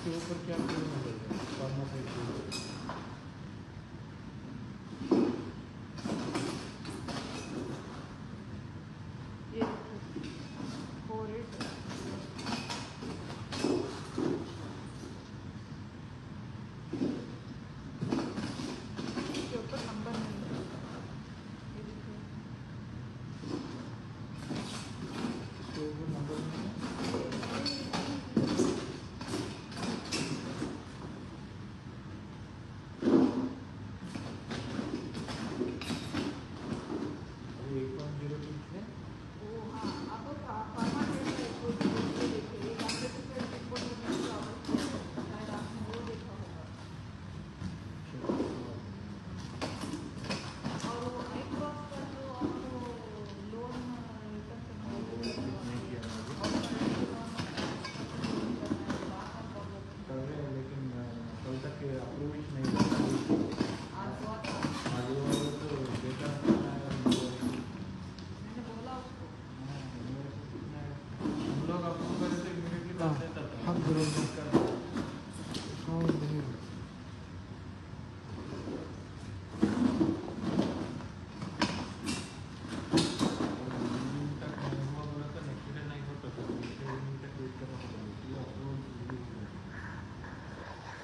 इसके ऊपर क्या फार्मासाइड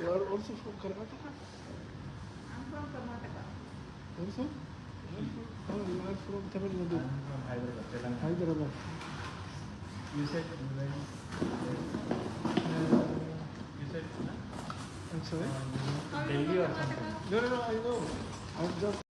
You are also from Karnataka? I'm from Karnataka. Also? Oh, you are from Tamil Nadu? I'm from Hyderabad. Hyderabad. You said when? You said, I'm sorry? Delhi or something? No, I know. I'm just